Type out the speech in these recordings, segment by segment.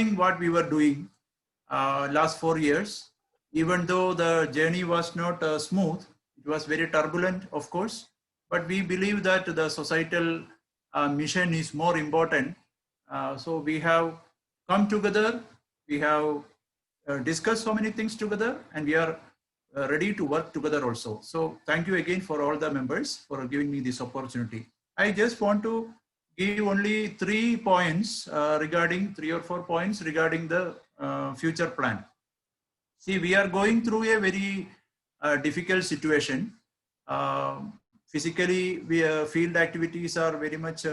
enjoying what we were doing last 4 years. Even though the journey was not smooth, it was very turbulent, of course, but we believe that the societal mission is more important. So we have come together, we have discussed so many things together, and we are ready to work together also. So thank you again for all the members for giving me this opportunity. I just want to give only 3 points regarding 3 or 4 points regarding the future plan. See, we are going through a very difficult situation. Physically, field activities are very much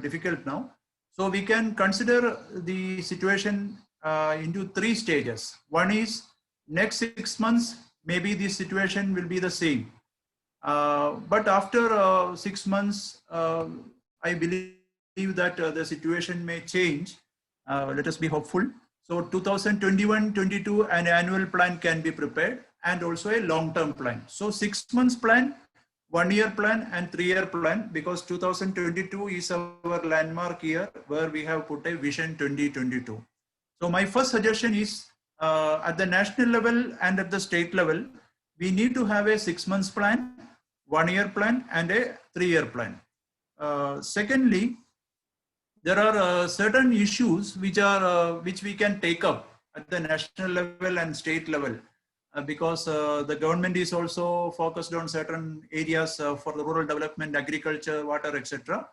difficult now. So we can consider the situation into 3 stages. One is next 6 months, maybe the situation will be the same. But after 6 months, I believe that the situation may change. Let us be hopeful. So 2021-22, an annual plan can be prepared and also a long-term plan. So 6 months plan, 1 year plan and 3 year plan, because 2022 is our landmark year where we have put a vision 2022. So my first suggestion is at the national level and at the state level, we need to have a 6 months plan, 1 year plan and a 3 year plan. Secondly, there are certain issues which we can take up at the national level and state level because the government is also focused on certain areas for the rural development, agriculture, water, etc.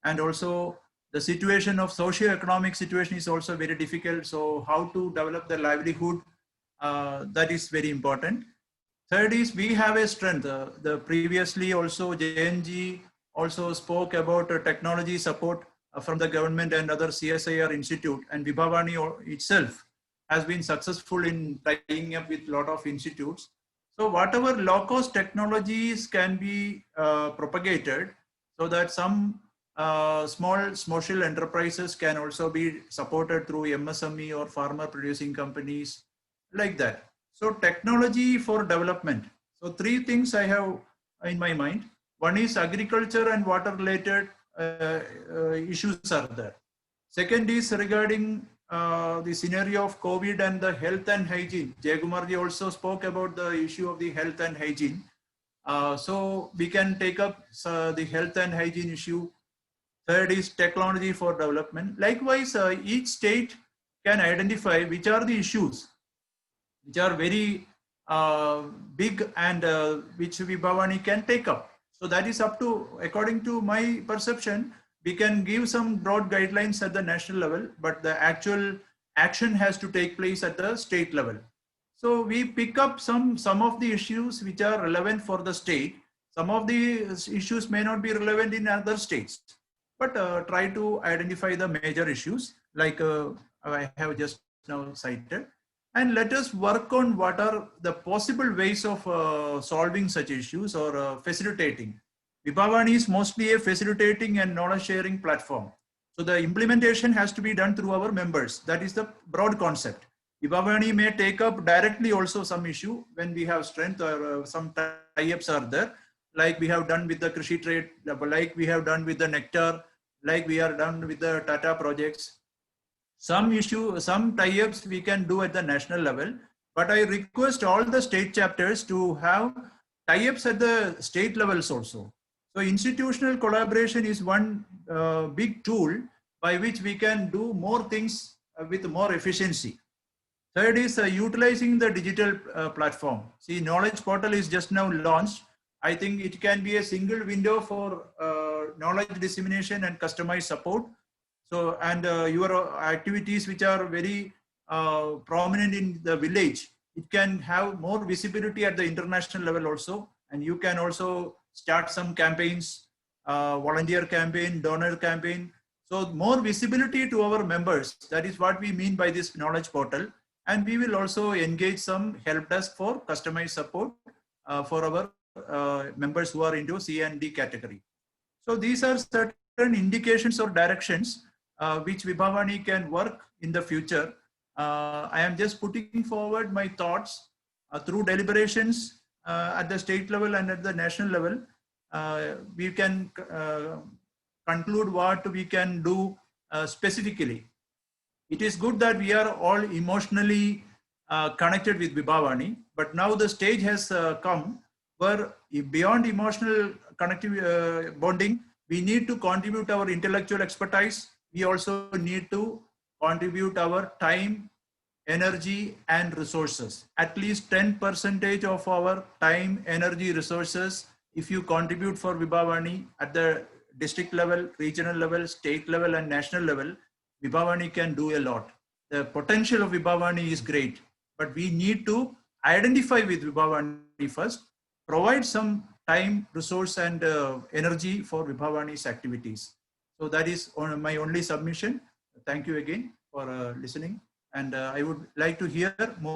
And also the situation of socio-economic situation is also very difficult. So how to develop the livelihood, that is very important. Third is we have a strength. The previously also JNG also spoke about technology support from the government and other CSIR institute, and Vibhavani itself has been successful in tying up with a lot of institutes. So whatever low-cost technologies can be propagated so that some small social enterprises can also be supported through MSME or farmer producing companies like that. So technology for development. So 3 things I have in my mind. One is agriculture and water related issues are there. Second is regarding the scenario of COVID and the health and hygiene. Jayakumarji also spoke about the issue of the health and hygiene. So we can take up the health and hygiene issue. Third is technology for development. Likewise, each state can identify which are the issues which are very big and which Vibhavani can take up. So that is up to, according to my perception, we can give some broad guidelines at the national level, but the actual action has to take place at the state level. So we pick up some of the issues which are relevant for the state. Some of the issues may not be relevant in other states, but try to identify the major issues like I have just now cited. And let us work on what are the possible ways of solving such issues or facilitating. Vibhavani is mostly a facilitating and knowledge sharing platform. So the implementation has to be done through our members. That is the broad concept. Vibhavani may take up directly also some issue when we have strength or some tie-ups are there, like we have done with the Krishi Trade, like we have done with the Nectar, like we are done with the Tata projects. Some tie-ups we can do at the national level, but I request all the state chapters to have tie-ups at the state levels also. So institutional collaboration is one big tool by which we can do more things with more efficiency. Third is utilizing the digital platform. See, knowledge portal is just now launched. I think it can be a single window for knowledge dissemination and customized support. So, and your activities which are very prominent in the village, it can have more visibility at the international level also. And you can also start some campaigns, volunteer campaign, donor campaign. So more visibility to our members. That is what we mean by this knowledge portal. And we will also engage some help desk for customized support for our members who are into C and D category. So these are certain indications or directions which Vibhavani can work in the future. I am just putting forward my thoughts through deliberations at the state level and at the national level. We can conclude what we can do specifically. It is good that we are all emotionally connected with Vibhavani, but now the stage has come where beyond emotional connective bonding, we need to contribute our intellectual expertise. We also need to contribute our time, energy, and resources. At least 10% of our time, energy, resources, if you contribute for Vibhavani at the district level, regional level, state level, and national level, Vibhavani can do a lot. The potential of Vibhavani is great, but we need to identify with Vibhavani first, provide some time, resource, and energy for Vibhavani's activities. So that is my only submission. Thank you again for listening. And I would like to hear more